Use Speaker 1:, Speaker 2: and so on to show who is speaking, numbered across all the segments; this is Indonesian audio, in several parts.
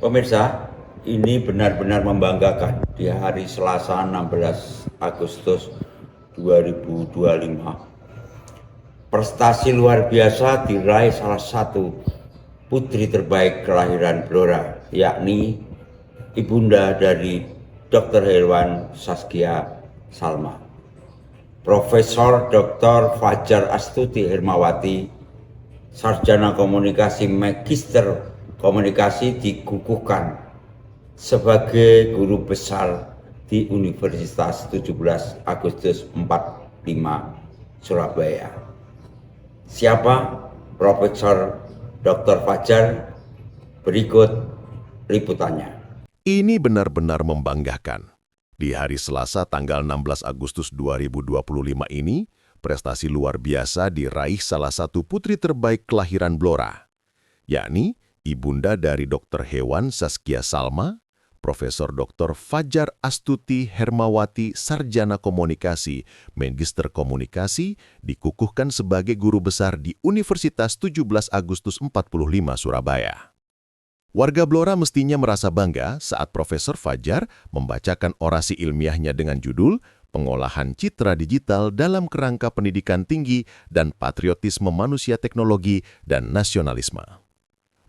Speaker 1: Pemirsa, ini benar-benar membanggakan di hari Selasa 16 Agustus 2025. Prestasi luar biasa diraih salah satu putri terbaik kelahiran Blora, yakni ibunda dari Dr. Hewan Saskia Salma. Profesor Dr. Fajar Astuti Hermawati, sarjana komunikasi magister komunikasi, dikukuhkan sebagai guru besar di Universitas 17 Agustus 45 Surabaya. Siapa Profesor Dr. Fajar? Berikut liputannya.
Speaker 2: Ini benar-benar membanggakan. Di hari Selasa tanggal 16 Agustus 2025 ini, prestasi luar biasa diraih salah satu putri terbaik kelahiran Blora, yakni ibunda dari Dr. Hewan Saskia Salma, Profesor Dr. Fajar Astuti Hermawati, sarjana komunikasi, magister komunikasi, dikukuhkan sebagai guru besar di Universitas 17 Agustus 45 Surabaya. Warga Blora mestinya merasa bangga saat Profesor Fajar membacakan orasi ilmiahnya dengan judul Pengolahan Citra Digital dalam Kerangka Pendidikan Tinggi dan Patriotisme Manusia Teknologi dan Nasionalisme.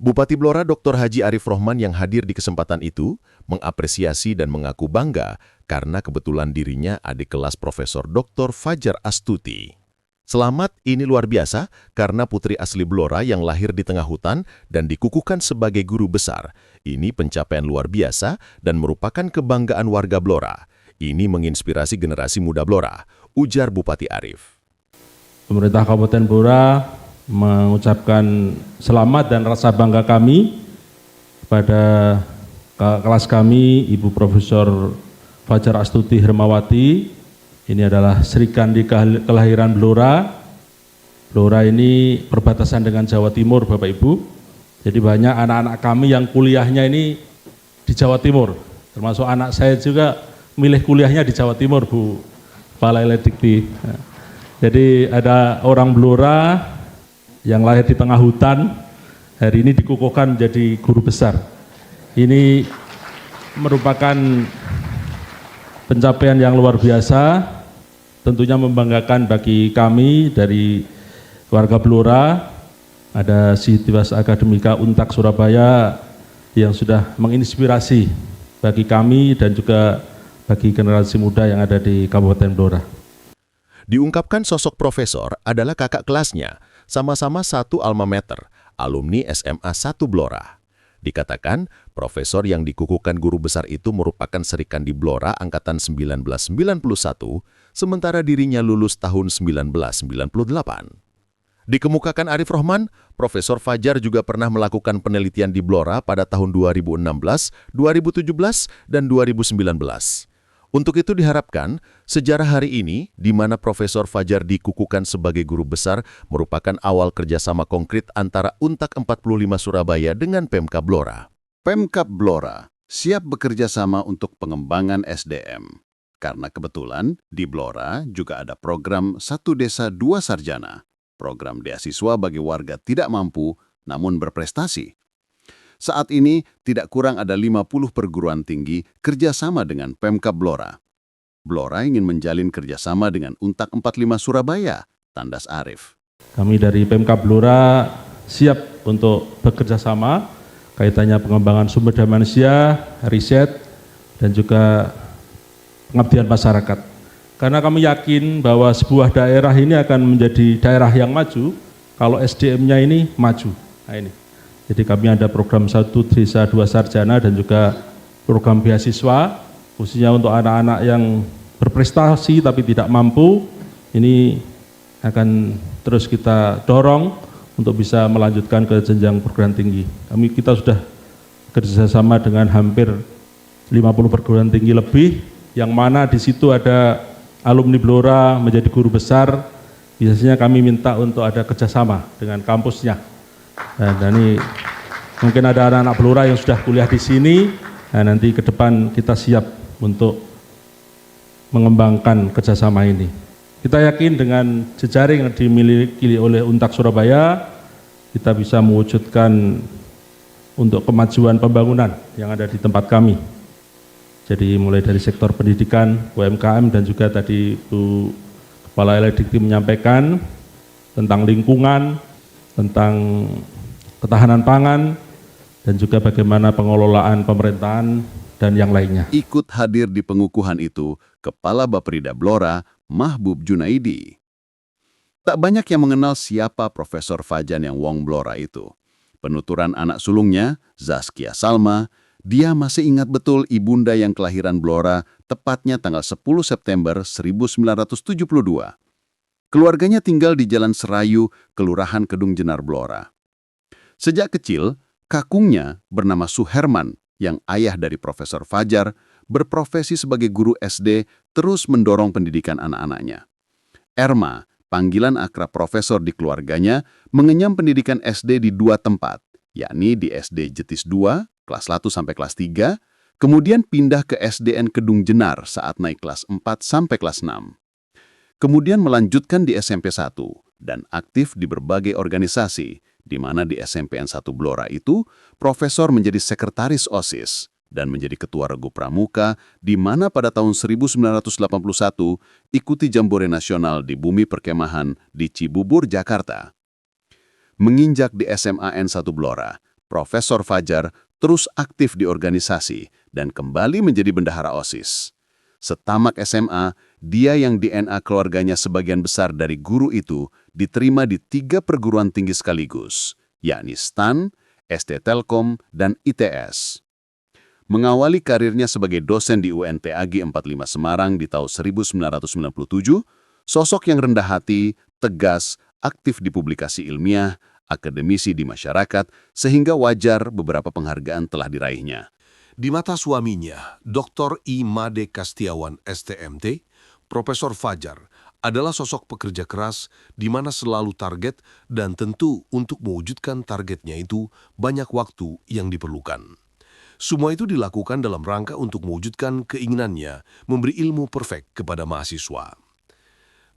Speaker 2: Bupati Blora Dr. Haji Arif Rohman yang hadir di kesempatan itu mengapresiasi dan mengaku bangga karena kebetulan dirinya adik kelas Profesor Dr. Fajar Astuti. Selamat, ini luar biasa karena putri asli Blora yang lahir di tengah hutan dan dikukuhkan sebagai guru besar. Ini pencapaian luar biasa dan merupakan kebanggaan warga Blora. Ini menginspirasi generasi muda Blora, ujar Bupati Arif.
Speaker 3: Pemerintah Kabupaten Blora mengucapkan selamat dan rasa bangga kami kepada kelas kami, Ibu Profesor Fajar Astuti Hermawati. Ini adalah Sri Kandi kelahiran Blora. Blora ini perbatasan dengan Jawa Timur, Bapak Ibu. Jadi banyak anak-anak kami yang kuliahnya ini di Jawa Timur. Termasuk anak saya juga milih kuliahnya di Jawa Timur, Bu Kepala Dikti. Jadi ada orang Blora yang lahir di tengah hutan, hari ini dikukuhkan menjadi guru besar. Ini merupakan pencapaian yang luar biasa, tentunya membanggakan bagi kami dari warga Blora. Ada Sivitas Akademika Untak Surabaya yang sudah menginspirasi bagi kami dan juga bagi generasi muda yang ada di Kabupaten Blora.
Speaker 2: Diungkapkan sosok profesor adalah kakak kelasnya, sama-sama satu alma mater, alumni SMA 1 Blora. Dikatakan, profesor yang dikukuhkan guru besar itu merupakan Sri Kandi Blora angkatan 1991, sementara dirinya lulus tahun 1998. Dikemukakan Arif Rohman, Profesor Fajar juga pernah melakukan penelitian di Blora pada tahun 2016, 2017, dan 2019. Untuk itu diharapkan, sejarah hari ini, di mana Profesor Fajar dikukuhkan sebagai guru besar, merupakan awal kerjasama konkret antara Untak 45 Surabaya dengan Pemkab Blora.
Speaker 4: Pemkab Blora siap bekerja sama untuk pengembangan SDM. Karena kebetulan, di Blora juga ada program Satu Desa Dua Sarjana, program beasiswa bagi warga tidak mampu namun berprestasi. Saat ini, tidak kurang ada 50 perguruan tinggi kerjasama dengan Pemkab Blora. Blora ingin menjalin kerjasama dengan Untak 45 Surabaya, tandas Arif.
Speaker 3: Kami dari Pemkab Blora siap untuk bekerja sama, kaitannya pengembangan sumber daya manusia, riset, dan juga pengabdian masyarakat. Karena kami yakin bahwa sebuah daerah ini akan menjadi daerah yang maju kalau SDM-nya ini maju. Nah ini. Jadi kami ada program Satu Desa Dua Sarjana dan juga program beasiswa, khususnya untuk anak-anak yang berprestasi tapi tidak mampu. Ini akan terus kita dorong untuk bisa melanjutkan ke jenjang perguruan tinggi. Kita sudah kerjasama dengan hampir 50 perguruan tinggi lebih, yang mana di situ ada alumni Blora menjadi guru besar. Biasanya kami minta untuk ada kerjasama dengan kampusnya. Dan ini mungkin ada anak-anak Blora yang sudah kuliah di sini. Nah, nanti ke depan kita siap untuk mengembangkan kerjasama ini. Kita yakin dengan jejaring yang dimiliki oleh Untak Surabaya, kita bisa mewujudkan untuk kemajuan pembangunan yang ada di tempat kami. Jadi mulai dari sektor pendidikan, UMKM, dan juga tadi Bu Kepala LDIKT menyampaikan tentang lingkungan, tentang ketahanan pangan, dan juga bagaimana pengelolaan pemerintahan dan yang lainnya.
Speaker 4: Ikut hadir di pengukuhan itu Kepala Bapperida Blora, Mahbub Junaidi. Tak banyak yang mengenal siapa Profesor Fajan yang Wong Blora itu. Penuturan anak sulungnya, Zaskia Salma, dia masih ingat betul ibunda yang kelahiran Blora tepatnya tanggal 10 September 1972. Keluarganya tinggal di Jalan Serayu, Kelurahan Kedung Jenar Blora. Sejak kecil, kakungnya bernama Suherman, yang ayah dari Profesor Fajar, berprofesi sebagai guru SD, terus mendorong pendidikan anak-anaknya. Erma, panggilan akrab profesor di keluarganya, mengenyam pendidikan SD di 2 tempat, yakni di SD Jetis 2, kelas 1 sampai kelas 3, kemudian pindah ke SDN Kedung Jenar saat naik kelas 4 sampai kelas 6. Kemudian melanjutkan di SMP 1 dan aktif di berbagai organisasi, di mana di SMPN 1 Blora itu, profesor menjadi sekretaris OSIS dan menjadi ketua Regu Pramuka, di mana pada tahun 1981 ikuti Jambore Nasional di Bumi Perkemahan di Cibubur, Jakarta. Menginjak di SMAN 1 Blora, Profesor Fajar terus aktif di organisasi dan kembali menjadi bendahara OSIS. Setamat SMA, dia yang DNA keluarganya sebagian besar dari guru itu diterima di 3 perguruan tinggi sekaligus, yakni STAN, ST Telkom, dan ITS. Mengawali karirnya sebagai dosen di UNTAG 45 Semarang di tahun 1997, sosok yang rendah hati, tegas, aktif di publikasi ilmiah, akademisi di masyarakat, sehingga wajar beberapa penghargaan telah diraihnya.
Speaker 5: Di mata suaminya, Dr. I. Made Kastiawan, STMT, Profesor Fajar adalah sosok pekerja keras di mana selalu target dan tentu untuk mewujudkan targetnya itu banyak waktu yang diperlukan. Semua itu dilakukan dalam rangka untuk mewujudkan keinginannya memberi ilmu perfect kepada mahasiswa.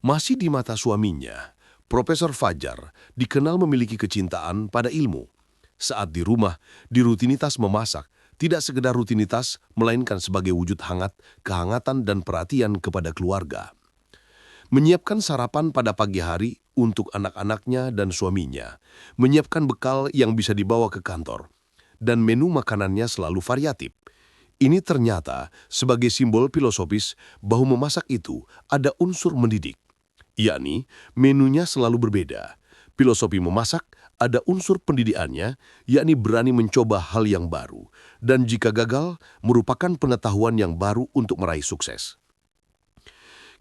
Speaker 5: Masih di mata suaminya, Profesor Fajar dikenal memiliki kecintaan pada ilmu. Saat di rumah, di rutinitas memasak, tidak sekedar rutinitas, melainkan sebagai wujud hangat, kehangatan dan perhatian kepada keluarga. Menyiapkan sarapan pada pagi hari untuk anak-anaknya dan suaminya, menyiapkan bekal yang bisa dibawa ke kantor, dan menu makanannya selalu variatif. Ini ternyata sebagai simbol filosofis bahwa memasak itu ada unsur mendidik, yakni menunya selalu berbeda. Filosofi memasak ada unsur pendidikannya, yakni berani mencoba hal yang baru, dan jika gagal, merupakan pengetahuan yang baru untuk meraih sukses.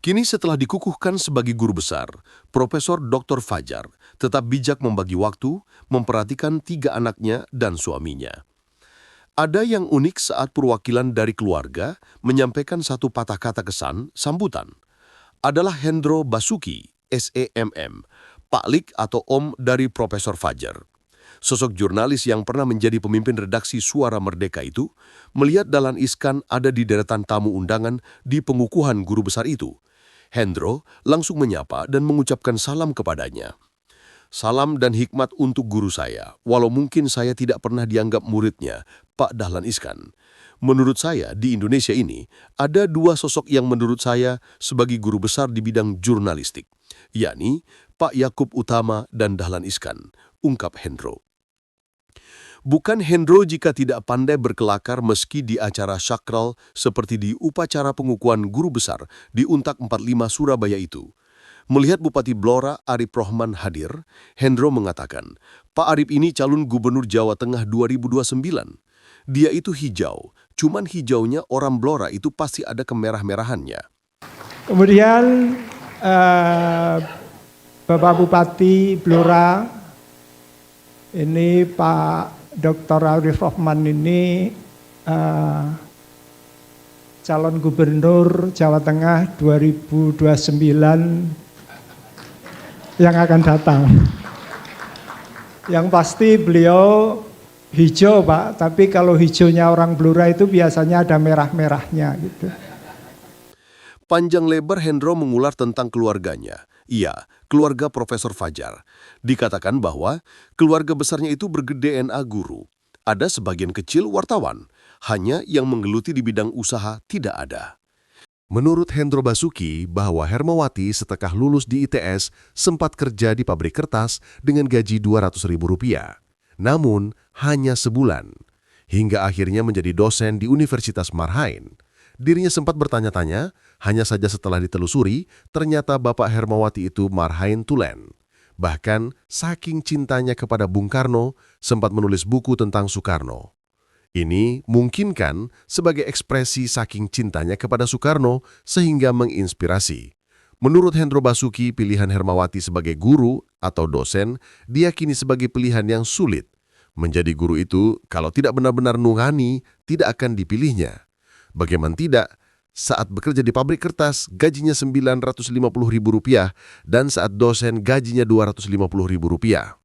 Speaker 5: Kini setelah dikukuhkan sebagai guru besar, Profesor Dr. Fajar tetap bijak membagi waktu, memperhatikan 3 anaknya dan suaminya. Ada yang unik saat perwakilan dari keluarga menyampaikan satu patah kata kesan, sambutan. Adalah Hendro Basuki, SEMM, Pak Lik atau Om dari Profesor Fajar. Sosok jurnalis yang pernah menjadi pemimpin redaksi Suara Merdeka itu, melihat Dahlan Iskan ada di deretan tamu undangan di pengukuhan guru besar itu. Hendro langsung menyapa dan mengucapkan salam kepadanya. Salam dan hikmat untuk guru saya, walau mungkin saya tidak pernah dianggap muridnya, Pak Dahlan Iskan. Menurut saya, di Indonesia ini, ada 2 sosok yang menurut saya sebagai guru besar di bidang jurnalistik, yakni Pak Yakub Utama dan Dahlan Iskan, ungkap Hendro. Bukan Hendro jika tidak pandai berkelakar meski di acara sakral seperti di upacara pengukuhan guru besar di Untak 45 Surabaya itu. Melihat Bupati Blora Arip Rohman hadir, Hendro mengatakan, Pak Arip ini calon gubernur Jawa Tengah 2029. Dia itu hijau, cuman hijaunya orang Blora itu pasti ada kemerah-merahannya.
Speaker 6: Kemudian Bapak Bupati Blora, ini Pak Dr. Arif Rohman ini calon gubernur Jawa Tengah 2029 yang akan datang. Yang pasti beliau hijau, Pak, tapi kalau hijaunya orang Blora itu biasanya ada merah-merahnya gitu.
Speaker 5: Panjang lebar Hendro mengular tentang keluarganya. Iya, keluarga Profesor Fajar. Dikatakan bahwa keluarga besarnya itu ber-DNA guru. ada sebagian kecil wartawan, hanya yang menggeluti di bidang usaha tidak ada.
Speaker 2: Menurut Hendro Basuki, bahwa Hermawati setelah lulus di ITS sempat kerja di pabrik kertas dengan gaji Rp200.000. Namun, hanya sebulan. Hingga akhirnya menjadi dosen di Universitas Marhain. Dirinya sempat bertanya-tanya, hanya saja setelah ditelusuri, ternyata Bapak Hermawati itu Marhain Tulen. Bahkan, saking cintanya kepada Bung Karno, sempat menulis buku tentang Soekarno. Ini mungkinkan sebagai ekspresi saking cintanya kepada Soekarno sehingga menginspirasi. Menurut Hendro Basuki, pilihan Hermawati sebagai guru atau dosen diyakini sebagai pilihan yang sulit. Menjadi guru itu, kalau tidak benar-benar nurani, tidak akan dipilihnya. Bagaimana tidak, saat bekerja di pabrik kertas, gajinya Rp950.000 dan saat dosen gajinya Rp250.000.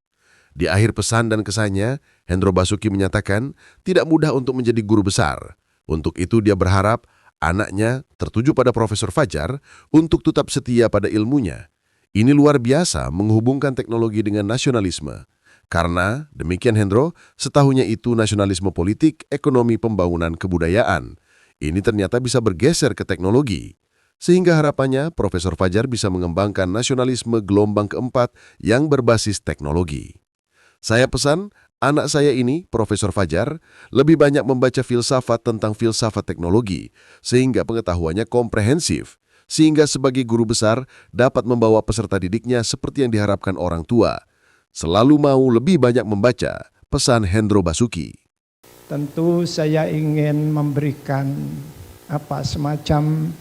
Speaker 2: Di akhir pesan dan kesannya, Hendro Basuki menyatakan tidak mudah untuk menjadi guru besar. Untuk itu dia berharap anaknya tertuju pada Profesor Fajar untuk tetap setia pada ilmunya. Ini luar biasa menghubungkan teknologi dengan nasionalisme. Karena, demikian Hendro, setahunya itu nasionalisme politik, ekonomi, pembangunan, kebudayaan. Ini ternyata bisa bergeser ke teknologi. Sehingga harapannya Profesor Fajar bisa mengembangkan nasionalisme gelombang keempat yang berbasis teknologi. Saya pesan, anak saya ini, Profesor Fajar, lebih banyak membaca filsafat tentang filsafat teknologi, sehingga pengetahuannya komprehensif, sehingga sebagai guru besar dapat membawa peserta didiknya seperti yang diharapkan orang tua. Selalu mau lebih banyak membaca, pesan Hendro Basuki.
Speaker 6: Tentu saya ingin memberikan semacam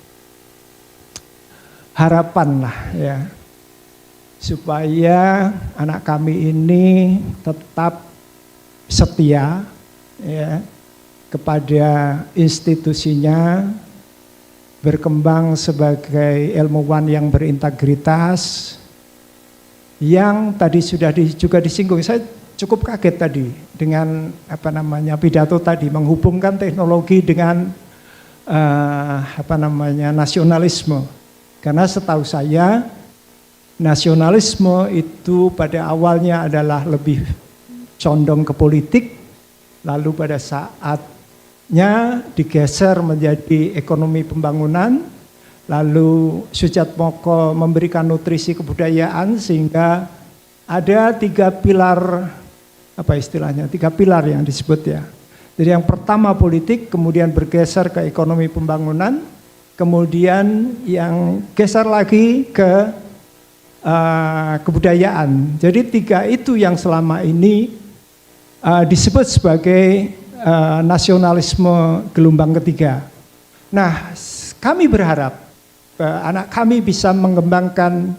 Speaker 6: harapan lah ya, supaya anak kami ini tetap setia ya kepada institusinya, berkembang sebagai ilmuwan yang berintegritas, yang tadi sudah juga disinggung. Saya cukup kaget tadi dengan pidato tadi menghubungkan teknologi dengan nasionalisme. Karena setahu saya nasionalisme itu pada awalnya adalah lebih condong ke politik, lalu pada saatnya digeser menjadi ekonomi pembangunan, lalu Soetjatmoko memberikan nutrisi kebudayaan sehingga ada 3 pilar, tiga pilar yang disebut ya. Jadi yang pertama politik, kemudian bergeser ke ekonomi pembangunan, kemudian yang geser lagi ke kebudayaan. Jadi 3 itu yang selama ini disebut sebagai nasionalisme gelombang ketiga. Nah, kami berharap anak kami bisa mengembangkan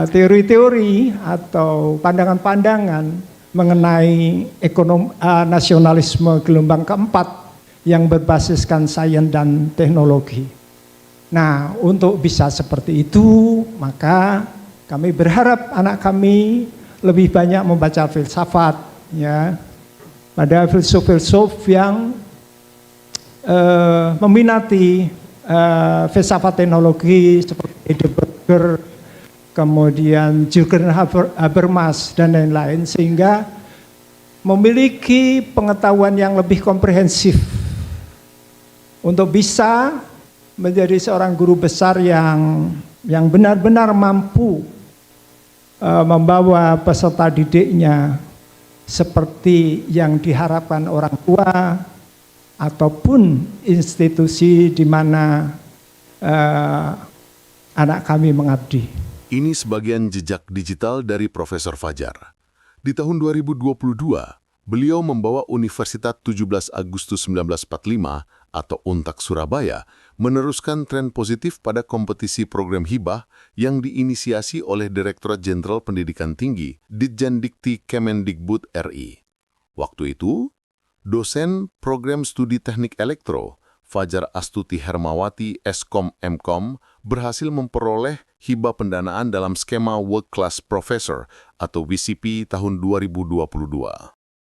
Speaker 6: teori-teori atau pandangan-pandangan mengenai nasionalisme gelombang keempat yang berbasiskan sains dan teknologi. Nah, untuk bisa seperti itu, maka kami berharap anak kami lebih banyak membaca filsafat, ya, pada filsuf-filsuf yang meminati filsafat teknologi seperti Heidegger, kemudian Jürgen Habermas dan lain-lain, sehingga memiliki pengetahuan yang lebih komprehensif untuk bisa menjadi seorang guru besar yang benar-benar mampu membawa peserta didiknya seperti yang diharapkan orang tua ataupun institusi di mana anak kami mengabdi.
Speaker 5: Ini sebagian jejak digital dari Profesor Fajar. Di tahun 2022, beliau membawa Universitas 17 Agustus 1945 atau UNTAK Surabaya meneruskan tren positif pada kompetisi program hibah yang diinisiasi oleh Direktorat Jenderal Pendidikan Tinggi Ditjendikti Kemendikbud RI. Waktu itu, dosen program studi teknik elektro Fajar Astuti Hermawati Eskom Mkom berhasil memperoleh hibah pendanaan dalam skema World Class Professor atau WCP tahun 2022.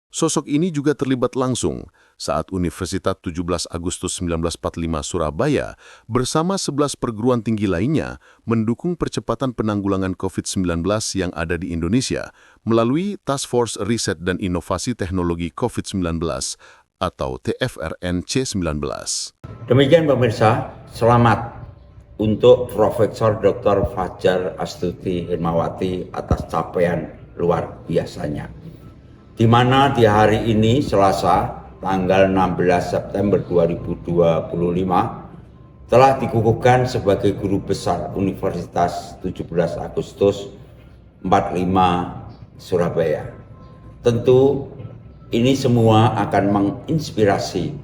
Speaker 5: Sosok ini juga terlibat langsung
Speaker 4: saat Universitas 17 Agustus 1945 Surabaya bersama 11 perguruan tinggi lainnya mendukung percepatan penanggulangan COVID-19 yang ada di Indonesia melalui Task Force Riset dan Inovasi Teknologi COVID-19 atau TFRN C19.
Speaker 1: Demikian pemirsa, selamat untuk Profesor Dr. Fajar Astuti Hermawati atas capaian luar biasanya. Di mana di hari ini Selasa tanggal 16 September 2025 telah dikukuhkan sebagai guru besar Universitas 17 Agustus 45 Surabaya. Tentu ini semua akan menginspirasi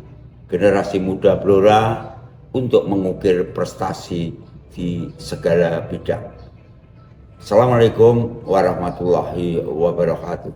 Speaker 1: generasi muda Blora untuk mengukir prestasi di segala bidang. Assalamualaikum warahmatullahi wabarakatuh.